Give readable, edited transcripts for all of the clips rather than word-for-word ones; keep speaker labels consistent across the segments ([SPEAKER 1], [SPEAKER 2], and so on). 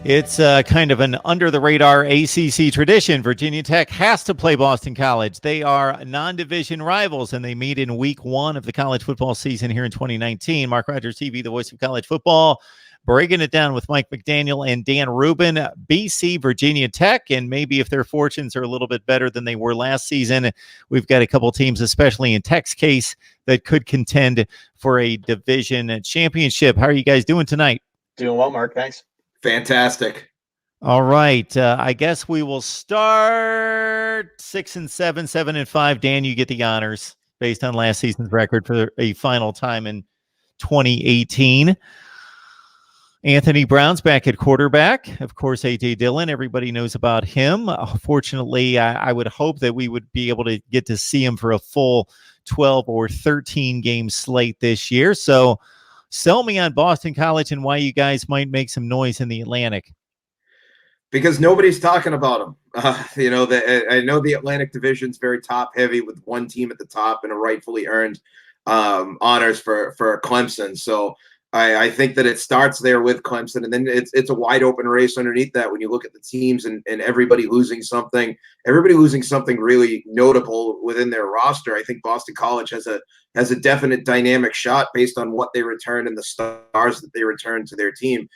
[SPEAKER 1] It's kind of an under-the-radar ACC tradition. Virginia Tech has to play Boston College. They are non-division rivals, and they meet in week one of the college football season here in 2019. Mark Rogers TV, the voice of college football, breaking it down with Mike McDaniel and Dan Rubin. BC, Virginia Tech, and maybe if their fortunes are a little bit better than they were last season, we've got a couple teams, especially in Tech's case, that could contend for a division championship. How are you guys doing tonight?
[SPEAKER 2] Doing well, Mark. Thanks.
[SPEAKER 3] Fantastic.
[SPEAKER 1] All right. I guess we will start 6-7, 7-5. Dan, you get the honors based on last season's record for a final time in 2018. Anthony Brown's back at quarterback. Of course, A.J. Dillon, everybody knows about him. Fortunately, I would hope that we would be able to get to see him for a full 12 or 13 game slate this year. So sell me on Boston College and why you guys might make some noise in the Atlantic.
[SPEAKER 3] Because nobody's talking about them. I know the Atlantic Division's very top heavy with one team at the top and a rightfully earned honors for Clemson. So I think that it starts there with Clemson, and then it's a wide open race underneath that when you look at the teams and everybody losing something really notable within their roster. I think Boston College has a definite dynamic shot based on what they return and the stars that they return to their team.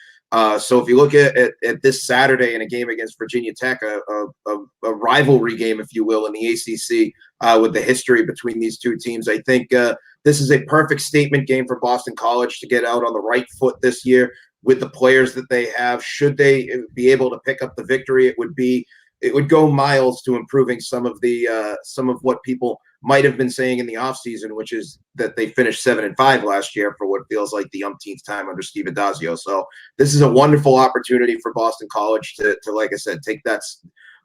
[SPEAKER 3] So if you look at this Saturday in a game against Virginia Tech, a rivalry game, if you will, in the ACC with the history between these two teams, I think this is a perfect statement game for Boston College to get out on the right foot this year with the players that they have. Should they be able to pick up the victory, it would go miles to improving some of what people might have been saying in the offseason, which is that they finished 7-5 last year for what feels like the umpteenth time under Steve Adazio. So this is a wonderful opportunity for Boston College to like I said, take that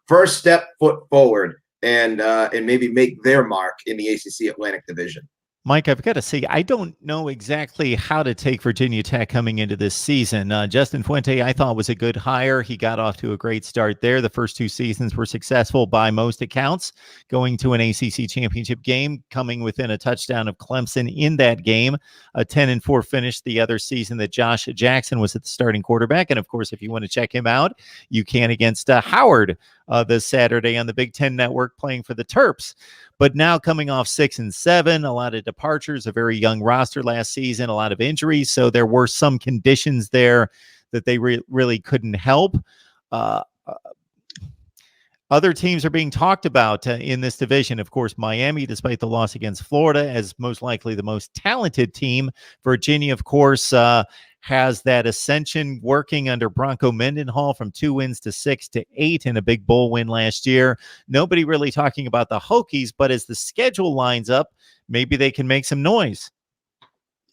[SPEAKER 3] first foot forward and maybe make their mark in the ACC Atlantic Division.
[SPEAKER 1] Mike, I've got to say, I don't know exactly how to take Virginia Tech coming into this season. Justin Fuente, I thought, was a good hire. He got off to a great start there. The first two seasons were successful by most accounts, going to an ACC championship game, coming within a touchdown of Clemson in that game. A 10-4 finish the other season that Josh Jackson was at the starting quarterback. And, of course, if you want to check him out, you can against Howard this Saturday on the Big Ten Network playing for the Terps. But now coming off 6-7, a lot of departures, a very young roster last season, a lot of injuries. So there were some conditions there that they really couldn't help. Other teams are being talked about in this division. Of course, Miami, despite the loss against Florida, as most likely the most talented team. Virginia, of course, has that ascension working under Bronco Mendenhall from 2 wins to 6-8 in a big bowl win last year. Nobody really talking about the Hokies, but as the schedule lines up, maybe they can make some noise.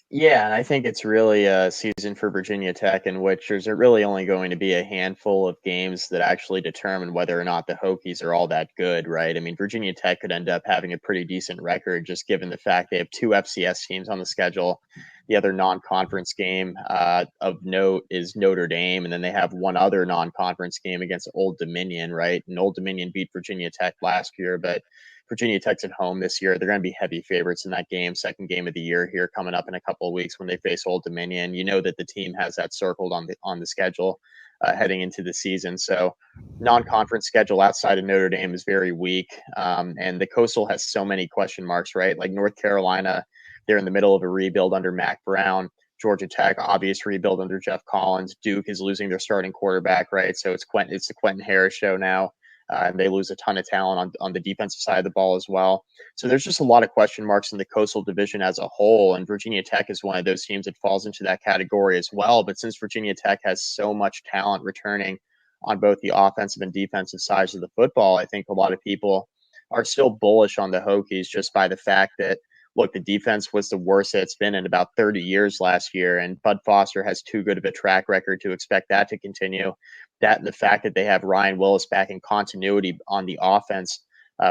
[SPEAKER 2] Yeah, and I think it's really a season for Virginia Tech in which there's really only going to be a handful of games that actually determine whether or not the Hokies are all that good, right? I mean, Virginia Tech could end up having a pretty decent record just given the fact they have 2 FCS teams on the schedule. The other non-conference game of note is Notre Dame, and then they have one other non-conference game against Old Dominion, right? And Old Dominion beat Virginia Tech last year, but Virginia Tech's at home this year. They're going to be heavy favorites in that game, second game of the year here coming up in a couple of weeks when they face Old Dominion. You know that the team has that circled on the schedule heading into the season. So non-conference schedule outside of Notre Dame is very weak. And the Coastal has so many question marks, right? Like North Carolina, they're in the middle of a rebuild under Mac Brown. Georgia Tech, obvious rebuild under Jeff Collins. Duke is losing their starting quarterback, right? So it's the Quentin Harris show now. And they lose a ton of talent on the defensive side of the ball as well. So there's just a lot of question marks in the Coastal Division as a whole. And Virginia Tech is one of those teams that falls into that category as well. But since Virginia Tech has so much talent returning on both the offensive and defensive sides of the football, I think a lot of people are still bullish on the Hokies just by the fact that, look, the defense was the worst it's been in about 30 years last year, and Bud Foster has too good of a track record to expect that to continue. That and the fact that they have Ryan Willis back in continuity on the offense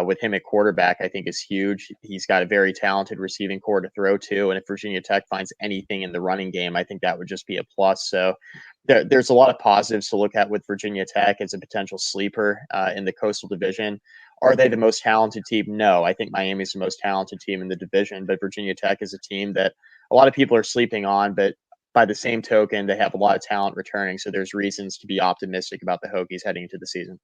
[SPEAKER 2] with him at quarterback, I think is huge. He's got a very talented receiving core to throw to, and if Virginia Tech finds anything in the running game, I think that would just be a plus. So there's a lot of positives to look at with Virginia Tech as a potential sleeper in the Coastal Division. Are they the most talented team? No, I think Miami's the most talented team in the division, but Virginia Tech is a team that a lot of people are sleeping on, but by the same token, they have a lot of talent returning, so there's reasons to be optimistic about the Hokies heading into the season.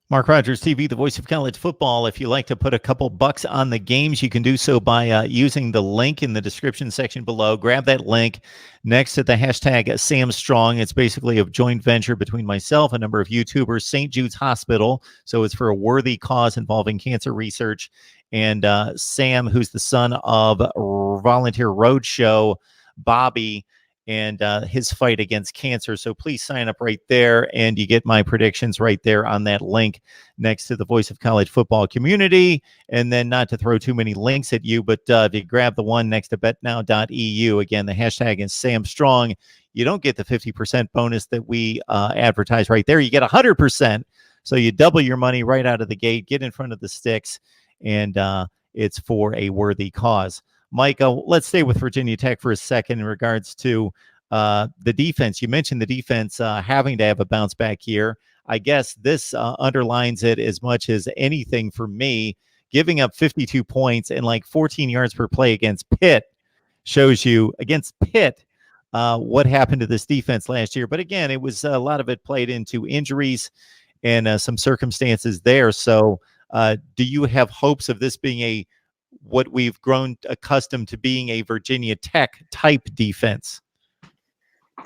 [SPEAKER 1] Mark Rogers TV, the voice of college football. If you like to put a couple bucks on the games, you can do so by using the link in the description section below. Grab that link next to the hashtag Sam Strong. It's basically a joint venture between myself, a number of YouTubers, St. Jude's Hospital. So it's for a worthy cause involving cancer research. And Sam, who's the son of Volunteer Roadshow, Bobby, and his fight against cancer. So please sign up right there, and you get my predictions right there on that link next to the voice of college football community. And then, not to throw too many links at you, but if you grab the one next to betnow.eu, again, the hashtag is Sam Strong. You don't get the 50% bonus that we advertise right there. You get 100%. So you double your money right out of the gate, get in front of the sticks, and it's for a worthy cause. Mike, let's stay with Virginia Tech for a second in regards to the defense. You mentioned the defense having to have a bounce back year. I guess this underlines it as much as anything for me. Giving up 52 points and like 14 yards per play against Pitt shows you, against Pitt, what happened to this defense last year. But again, it was a lot of it played into injuries and some circumstances there. So do you have hopes of this being what we've grown accustomed to being a Virginia Tech type defense?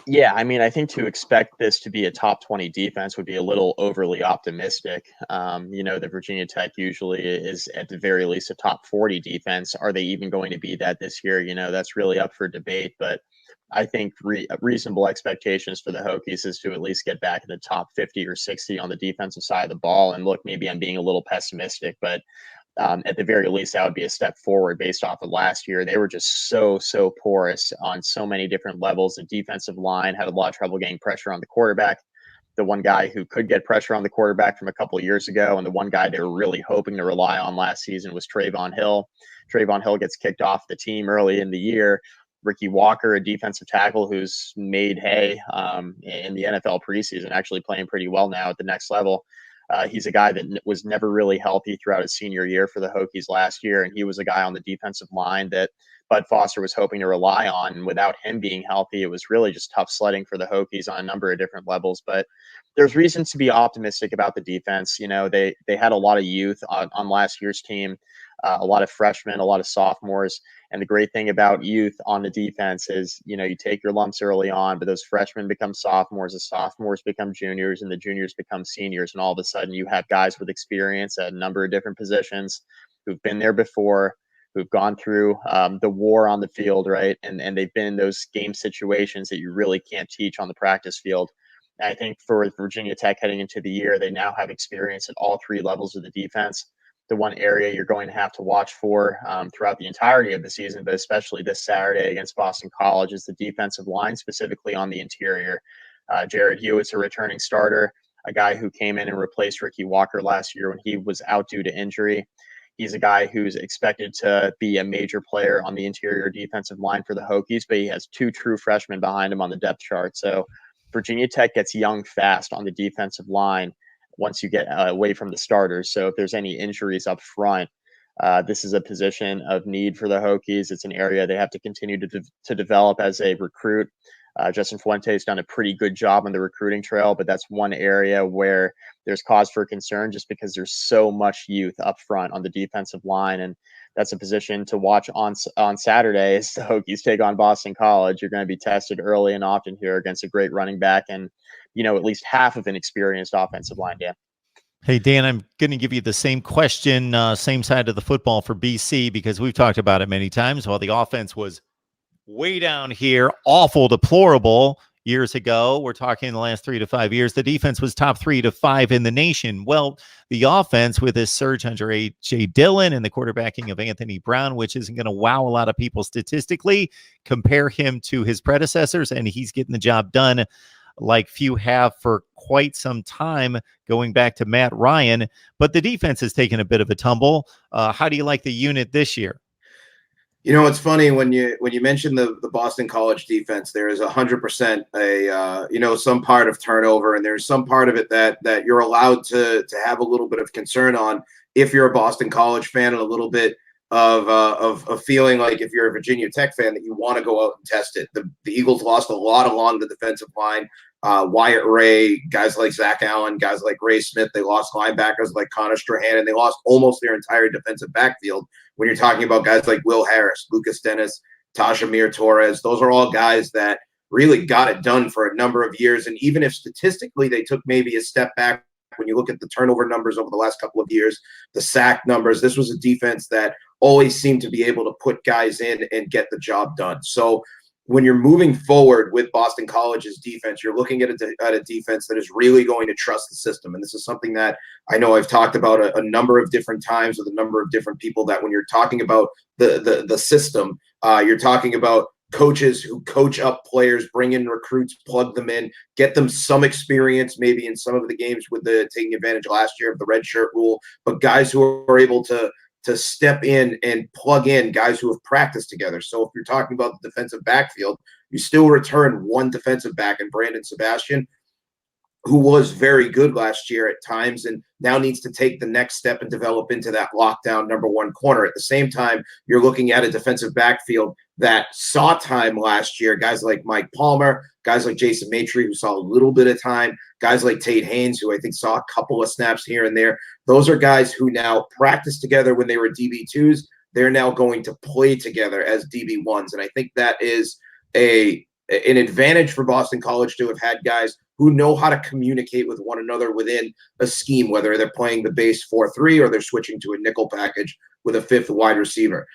[SPEAKER 2] Yeah, I mean, I think to expect this to be a top 20 defense would be a little overly optimistic. The Virginia Tech usually is at the very least a top 40 defense. Are they even going to be that this year? That's really up for debate. But I think reasonable expectations for the Hokies is to at least get back in the top 50 or 60 on the defensive side of the ball. And look, maybe I'm being a little pessimistic, but at the very least, that would be a step forward based off of last year. They were just so porous on so many different levels. The defensive line had a lot of trouble getting pressure on the quarterback. The one guy who could get pressure on the quarterback from a couple of years ago, and the one guy they were really hoping to rely on last season was Trayvon Hill. Trayvon Hill gets kicked off the team early in the year. Ricky Walker, a defensive tackle who's made hay in the NFL preseason, actually playing pretty well now at the next level. He's a guy that was never really healthy throughout his senior year for the Hokies last year, and he was a guy on the defensive line that Bud Foster was hoping to rely on. And without him being healthy, it was really just tough sledding for the Hokies on a number of different levels. But there's reasons to be optimistic about the defense. They had a lot of youth on last year's team, a lot of freshmen, a lot of sophomores. And the great thing about youth on the defense is, you take your lumps early on, but those freshmen become sophomores, the sophomores become juniors, and the juniors become seniors. And all of a sudden you have guys with experience at a number of different positions who've been there before, who've gone through the war on the field, right? And they've been in those game situations that you really can't teach on the practice field. And I think for Virginia Tech heading into the year, they now have experience at all three levels of the defense. The one area you're going to have to watch for throughout the entirety of the season, but especially this Saturday against Boston College, is the defensive line, specifically on the interior. Jared Hewitt's a returning starter, a guy who came in and replaced Ricky Walker last year when he was out due to injury. He's a guy who's expected to be a major player on the interior defensive line for the Hokies, but he has two true freshmen behind him on the depth chart. So Virginia Tech gets young fast on the defensive line once you get away from the starters. So if there's any injuries up front, this is a position of need for the Hokies. It's an area they have to continue to develop as a recruit. Justin Fuente's done a pretty good job on the recruiting trail, but that's one area where there's cause for concern just because there's so much youth up front on the defensive line. And that's a position to watch on Saturday as the Hokies take on Boston College. You're going to be tested early and often here against a great running back and, at least half of an experienced offensive line, Dan.
[SPEAKER 1] Hey, Dan, I'm going to give you the same question, same side of the football for BC, because we've talked about it many times. While the offense was way down here, awful, deplorable years ago, we're talking the last 3 to 5 years, the defense was top 3 to 5 in the nation. Well, the offense with this surge under A.J. Dillon and the quarterbacking of Anthony Brown, which isn't going to wow a lot of people statistically, compare him to his predecessors, and he's getting the job done like few have for quite some time, going back to Matt Ryan. But the defense has taken a bit of a tumble. How do you like the unit this year?
[SPEAKER 3] It's funny when you mention the Boston College defense. There is 100% some part of turnover, and there's some part of it that you're allowed to have a little bit of concern on if you're a Boston College fan, and a little bit of feeling like if you're a Virginia Tech fan that you want to go out and test it. The Eagles lost a lot along the defensive line. Wyatt Ray, guys like Zach Allen, guys like Ray Smith. They lost linebackers like Connor Strahan, and they lost almost their entire defensive backfield. When you're talking about guys like Will Harris, Lucas Dennis, Tashamir Torres, those are all guys that really got it done for a number of years. And even if statistically they took maybe a step back, when you look at the turnover numbers over the last couple of years, the sack numbers, this was a defense that always seemed to be able to put guys in and get the job done. So when you're moving forward with Boston College's defense, you're looking at a defense that is really going to trust the system. And this is something that I know I've talked about a number of different times with a number of different people, that when you're talking about the system, you're talking about coaches who coach up players, bring in recruits, plug them in, get them some experience maybe in some of the games with the taking advantage last year of the red shirt rule, but guys who are able to step in and plug in guys who have practiced together. So if you're talking about the defensive backfield, you still return one defensive back in Brandon Sebastian, who was very good last year at times and now needs to take the next step and develop into that lockdown number one corner. At the same time, you're looking at a defensive backfield that saw time last year. Guys like Mike Palmer, guys like Jason Maitre, who saw a little bit of time, guys like Tate Haynes, who I think saw a couple of snaps here and there. Those are guys who now practice together when they were DB2s. They're now going to play together as DB1s. And I think that is an advantage for Boston College to have had guys who know how to communicate with one another within a scheme, whether they're playing the base 4-3 or they're switching to a nickel package with a fifth wide receiver.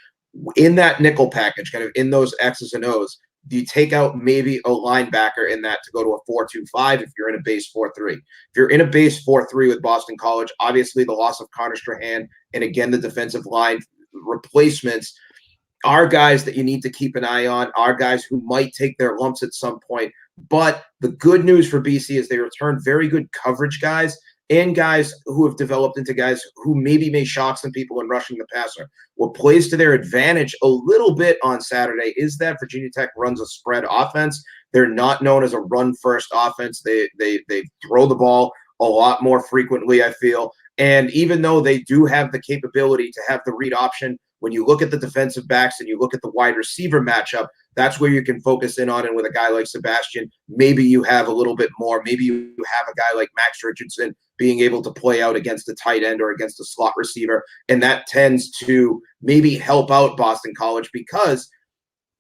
[SPEAKER 3] In that nickel package, kind of in those X's and O's, do you take out maybe a linebacker in that to go to a 4-2-5 if you're in a base 4-3? If you're in a base 4-3 with Boston College, obviously the loss of Connor Strahan and again the defensive line replacements are guys that you need to keep an eye on, are guys who might take their lumps at some point. But the good news for BC is they return very good coverage guys and guys who have developed into guys who maybe may shock some people in rushing the passer. What plays to their advantage a little bit on Saturday is that Virginia Tech runs a spread offense. They're not known as a run-first offense. They throw the ball a lot more frequently, I feel. And even though they do have the capability to have the read option, when you look at the defensive backs and you look at the wide receiver matchup, that's where you can focus in on. And with a guy like Sebastian, maybe you have a little bit more. Maybe you have a guy like Max Richardson being able to play out against a tight end or against a slot receiver. And that tends to maybe help out Boston College because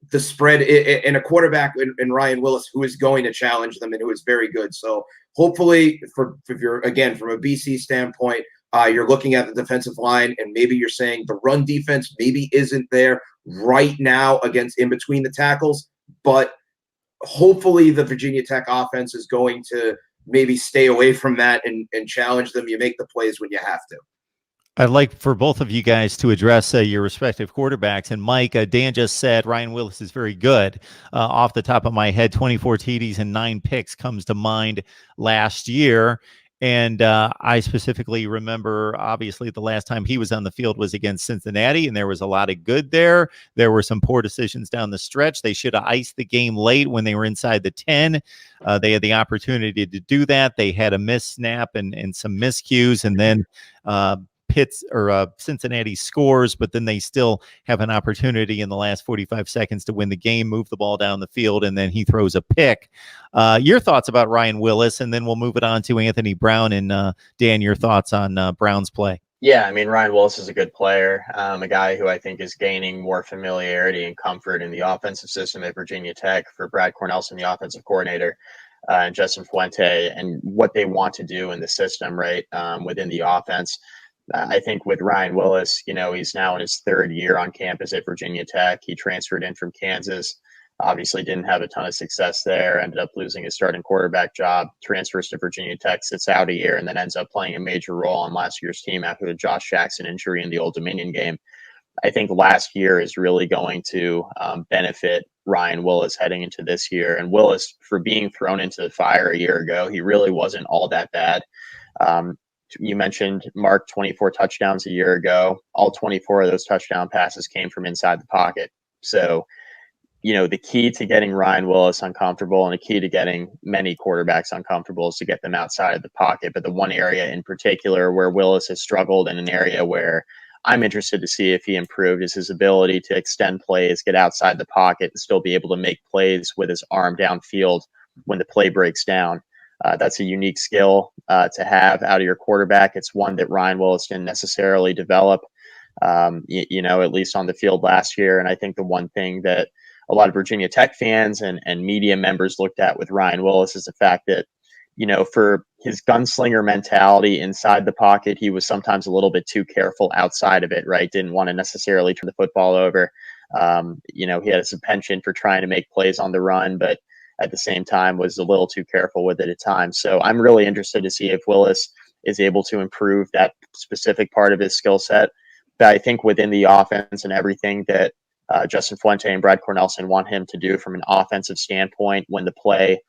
[SPEAKER 3] the spread in a quarterback in Ryan Willis, who is going to challenge them and who is very good. So hopefully if you're, again, from a BC standpoint, you're looking at the defensive line and maybe you're saying the run defense maybe isn't there right now against in between the tackles, but hopefully the Virginia Tech offense is going to maybe stay away from that and challenge them. You make the plays when you have to.
[SPEAKER 1] I'd like for both of you guys to address your respective quarterbacks. And Mike, Dan just said Ryan Willis is very good. Off the top of my head, 24 TDs and 9 picks comes to mind last year. And I specifically remember, obviously, the last time he was on the field was against Cincinnati, and there was a lot of good there. There were some poor decisions down the stretch. They should have iced the game late when they were inside the 10. They had the opportunity to do that. They had a missed snap and some miscues, and then Cincinnati scores, but then they still have an opportunity in the last 45 seconds to win the game, move the ball down the field, and then he throws a pick. Your thoughts about Ryan Willis, and then we'll move it on to Anthony Brown. And Dan, your thoughts on Brown's play.
[SPEAKER 2] Yeah, I mean, Ryan Willis is a good player, a guy who I think is gaining more familiarity and comfort in the offensive system at Virginia Tech for Brad Cornelson, the offensive coordinator, and Justin Fuente, and what they want to do in the system, right, within the offense. I think with Ryan Willis, he's now in his third year on campus at Virginia Tech. He transferred in from Kansas, obviously didn't have a ton of success there, ended up losing his starting quarterback job, transfers to Virginia Tech, sits out a year, and then ends up playing a major role on last year's team after the Josh Jackson injury in the Old Dominion game. I think last year is really going to benefit Ryan Willis heading into this year. And Willis, for being thrown into the fire a year ago, he really wasn't all that bad. You mentioned Mark 24 touchdowns a year ago. All 24 of those touchdown passes came from inside the pocket. So, the key to getting Ryan Willis uncomfortable and the key to getting many quarterbacks uncomfortable is to get them outside of the pocket. But the one area in particular where Willis has struggled, and an area where I'm interested to see if he improved is his ability to extend plays, get outside the pocket, and still be able to make plays with his arm downfield when the play breaks down. That's a unique skill to have out of your quarterback. It's one that Ryan Willis didn't necessarily develop, at least on the field last year. And I think the one thing that a lot of Virginia Tech fans and media members looked at with Ryan Willis is the fact that, for his gunslinger mentality inside the pocket, he was sometimes a little bit too careful outside of it, right? Didn't want to necessarily turn the football over. He had a penchant for trying to make plays on the run, but at the same time was a little too careful with it at times. So I'm really interested to see if Willis is able to improve that specific part of his skill set. But I think within the offense and everything that Justin Fuente and Brad Cornelsen want him to do from an offensive standpoint when the play,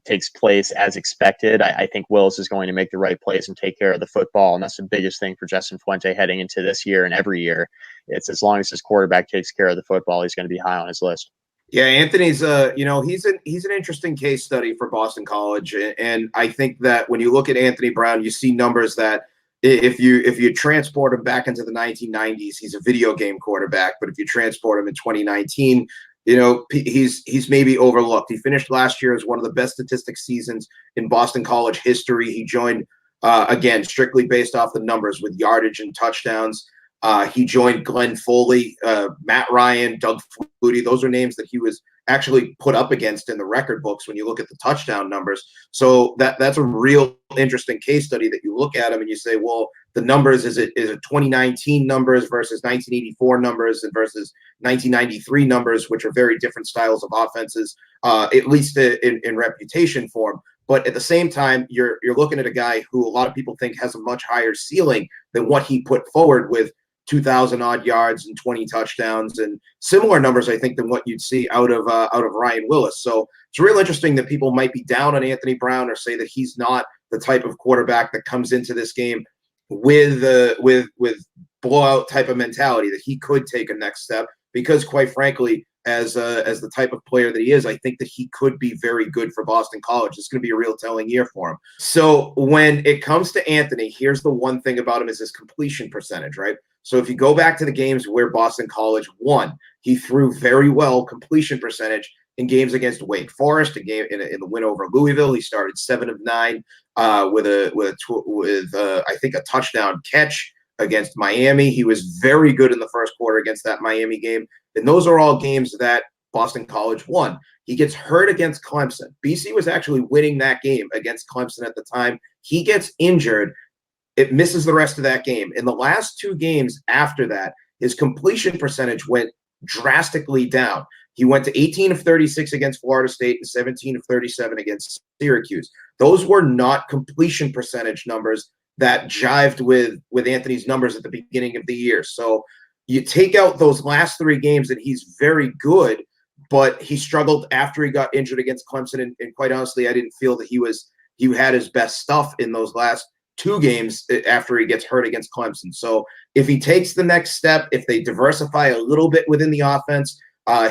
[SPEAKER 2] takes place as expected, I think Willis is going to make the right plays and take care of the football. And that's the biggest thing for Justin Fuente heading into this year and every year. It's as long as his quarterback takes care of the football, he's going to be high on his list.
[SPEAKER 3] Yeah, Anthony's he's an interesting case study for Boston College, and I think that when you look at Anthony Brown, you see numbers that if you transport him back into the 1990s, he's a video game quarterback. But if you transport him in 2019, he's maybe overlooked. He finished last year as one of the best statistics seasons in Boston College history. He joined again strictly based off the numbers with yardage and touchdowns. He joined Glenn Foley, Matt Ryan, Doug Flutie. Those are names that he was actually put up against in the record books when you look at the touchdown numbers. So that's a real interesting case study that you look at him and you say, well, the numbers, is it 2019 numbers versus 1984 numbers and versus 1993 numbers, which are very different styles of offenses, at least in reputation for him. But at the same time, you're looking at a guy who a lot of people think has a much higher ceiling than what he put forward with 2,000 odd yards and 20 touchdowns and similar numbers, I think, than what you'd see out of Ryan Willis. So it's real interesting that people might be down on Anthony Brown or say that he's not the type of quarterback that comes into this game with blowout type of mentality, that he could take a next step, because quite frankly, as the type of player that he is, I think that he could be very good for Boston College. It's going to be a real telling year for him. So when it comes to Anthony, here's the one thing about him is his completion percentage, right? So if you go back to the games where Boston College won, he threw very well completion percentage in games against Wake Forest, in the win over Louisville. He started 7 of 9 with I think a touchdown catch against Miami. He was very good in the first quarter against that Miami game. And those are all games that Boston College won. He gets hurt against Clemson. BC was actually winning that game against Clemson at the time. He gets injured. It misses the rest of that game. In the last 2 games after that, his completion percentage went drastically down. He went to 18 of 36 against Florida State and 17 of 37 against Syracuse. Those were not completion percentage numbers that jived with Anthony's numbers at the beginning of the year. So you take out those last 3 games and he's very good, but he struggled after he got injured against Clemson. And quite honestly, I didn't feel that he had his best stuff in those last 2 games after he gets hurt against Clemson. So if he takes the next step, if they diversify a little bit within the offense,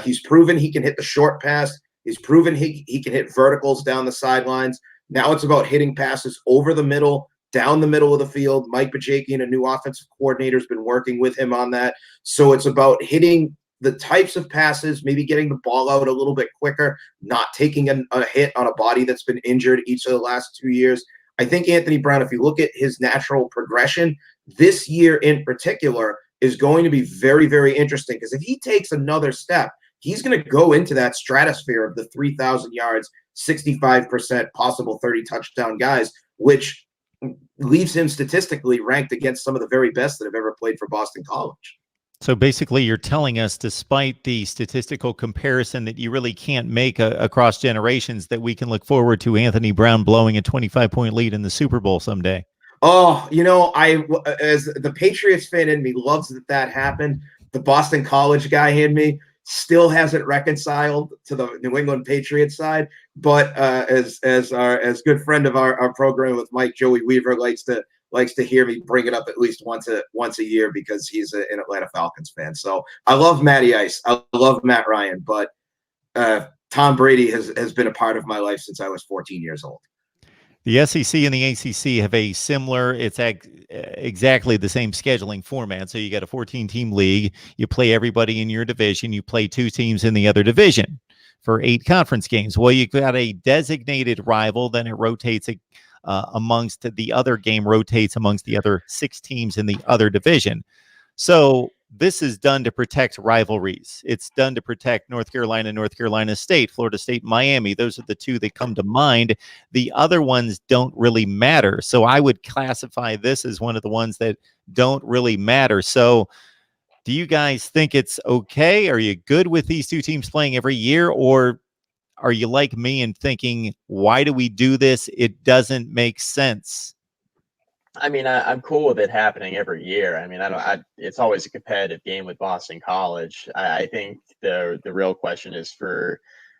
[SPEAKER 3] he's proven he can hit the short pass. He's proven he can hit verticals down the sidelines. Now it's about hitting passes over the middle, down the middle of the field. Mike Bajakian, a new offensive coordinator, has been working with him on that. So it's about hitting the types of passes, maybe getting the ball out a little bit quicker, not taking a hit on a body that's been injured each of the last 2 years. I think Anthony Brown, if you look at his natural progression, this year in particular is going to be very, very interesting, because if he takes another step, he's going to go into that stratosphere of the 3,000 yards, 65% possible 30 touchdown guys, which leaves him statistically ranked against some of the very best that have ever played for Boston College.
[SPEAKER 1] So basically, you're telling us, despite the statistical comparison that you really can't make across generations, that we can look forward to Anthony Brown blowing a 25-point lead in the Super Bowl someday.
[SPEAKER 3] Oh, as the Patriots fan in me loves that happened. The Boston College guy in me still hasn't reconciled to the New England Patriots side. But as good friend of our program with Mike, Joey Weaver likes to hear me bring it up at least once a year, because he's an Atlanta Falcons fan. So I love Matty Ice. I love Matt Ryan, but Tom Brady has been a part of my life since I was 14 years old.
[SPEAKER 1] The SEC and the ACC have a similar, exactly the same scheduling format. So you got a 14-team league. You play everybody in your division. You play 2 teams in the other division for 8 conference games. Well, you got a designated rival, then it rotates amongst the other game, rotates amongst the other 6 teams in the other division. So this is done to protect rivalries. It's done to protect North Carolina State, Florida State, Miami. Those are the 2 that come to mind. The other ones don't really matter. So I would classify this as one of the ones that don't really matter. So do you guys think it's okay? Are you good with these 2 teams playing every year? Or are you like me and thinking, why do we do this? It doesn't make sense.
[SPEAKER 2] I mean, I'm cool with it happening every year. I mean, it's always a competitive game with Boston College. I think the real question is for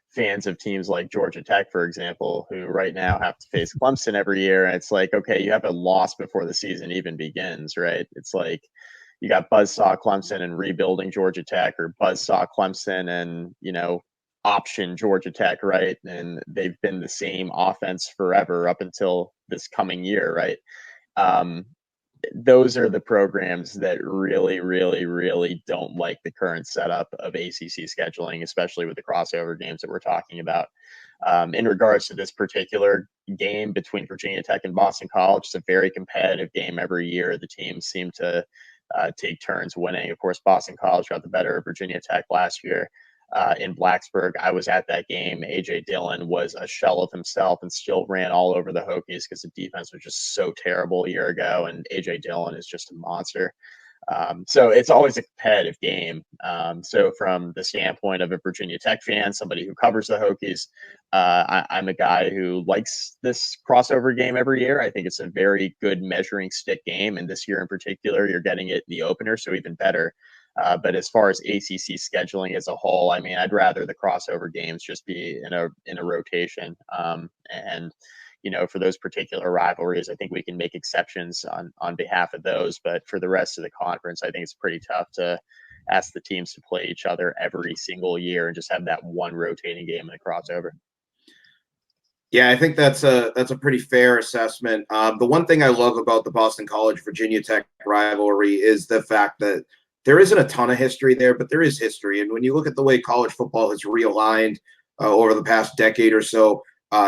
[SPEAKER 2] fans of teams like Georgia Tech, for example, who right now have to face Clemson every year. And it's like, okay, you have a loss before the season even begins, right? It's like you got buzzsaw Clemson and rebuilding Georgia Tech, or buzzsaw Clemson and, option Georgia Tech, right? And they've been the same offense forever up until this coming year, right? Those are the programs that really, really, really don't like the current setup of ACC scheduling, especially with the crossover games that we're talking about. In regards to this particular game between Virginia Tech and Boston College, it's a very competitive game every year. The teams seem to take turns winning. Of course, Boston College got the better of Virginia Tech last year. In Blacksburg, I was at that game. A.J. Dillon was a shell of himself and still ran all over the Hokies because the defense was just so terrible a year ago. And A.J. Dillon is just a monster. So it's always a competitive game. So from the standpoint of a Virginia Tech fan, somebody who covers the Hokies, I'm a guy who likes this crossover game every year. I think it's a very good measuring stick game. And this year in particular, you're getting it in the opener, so even better. But as far as ACC scheduling as a whole, I mean, I'd rather the crossover games just be in a rotation. And for those particular rivalries, I think we can make exceptions on behalf of those. But for the rest of the conference, I think it's pretty tough to ask the teams to play each other every single year and just have that one rotating game in a crossover.
[SPEAKER 3] Yeah, I think that's a pretty fair assessment. The one thing I love about the Boston College Virginia Tech rivalry is the fact that there isn't a ton of history there, but there is history. And when you look at the way college football has realigned over the past decade or so,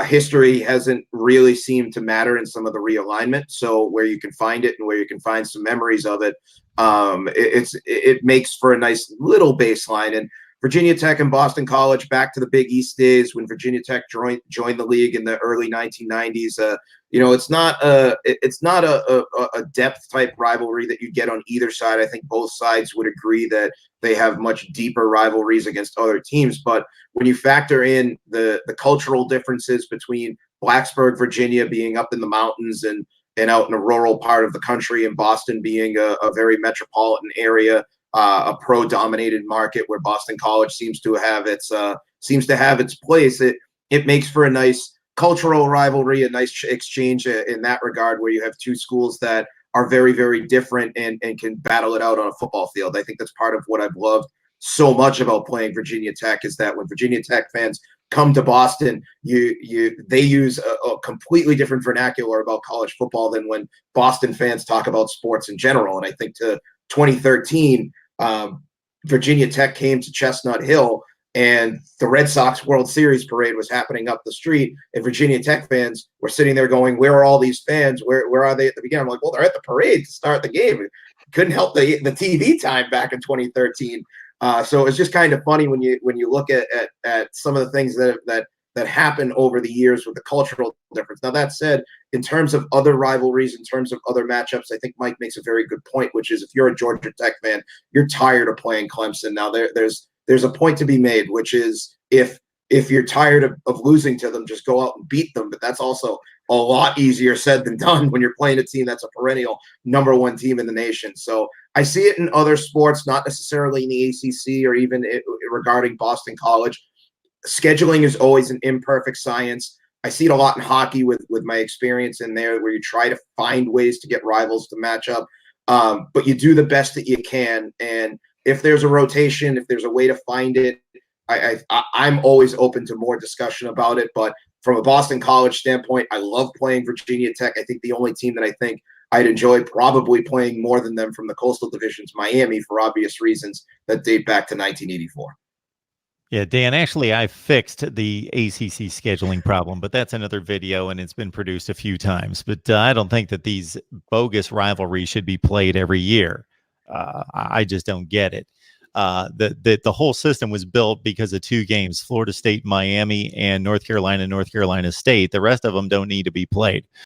[SPEAKER 3] history hasn't really seemed to matter in some of the realignment. So where you can find it and where you can find some memories of it, it makes for a nice little baseline. And Virginia Tech and Boston College, back to the Big East days when Virginia Tech joined the league in the early 1990s. It's not a depth type rivalry that you get on either side. I think both sides would agree that they have much deeper rivalries against other teams. But when you factor in the cultural differences between Blacksburg, Virginia, being up in the mountains and out in a rural part of the country, and Boston being a very metropolitan area, a pro-dominated market where Boston College seems to have its place, it makes for a nice cultural rivalry, a nice exchange in that regard, where you have 2 schools that are very, very different and can battle it out on a football field. I think that's part of what I've loved so much about playing Virginia Tech, is that when Virginia Tech fans come to Boston, they use a completely different vernacular about college football than when Boston fans talk about sports in general. And I think to 2013, Virginia Tech came to Chestnut Hill, and the Red Sox World Series parade was happening up the street, and Virginia Tech fans were sitting there going, "Where are all these fans? Where are they at the beginning?" I'm like, "Well, they're at the parade to start the game." Couldn't help the TV time back in 2013. So it was just kind of funny when you look at some of the things that happen over the years with the cultural difference. Now, that said, in terms of other rivalries, in terms of other matchups, I think Mike makes a very good point, which is if you're a Georgia Tech fan, you're tired of playing Clemson. Now, there's a point to be made, which is if you're tired of losing to them, just go out and beat them. But that's also a lot easier said than done when you're playing a team that's a perennial #1 team in the nation. So I see it in other sports, not necessarily in the ACC or even regarding Boston College. Scheduling is always an imperfect science. I see it a lot in hockey with my experience in there, where you try to find ways to get rivals to match up, but you do the best that you can. And if there's a rotation, if there's a way to find it, I'm always open to more discussion about it. But from a Boston College standpoint, I love playing Virginia Tech. I think the only team that I think I'd enjoy probably playing more than them from the Coastal Division's Miami, for obvious reasons that date back to 1984.
[SPEAKER 1] Yeah, Dan, actually, I fixed the ACC scheduling problem, but that's another video, and it's been produced a few times. But I don't think that these bogus rivalries should be played every year. I just don't get it. The whole system was built because of two games, Florida State, Miami, and North Carolina State. The rest of them don't need to be played.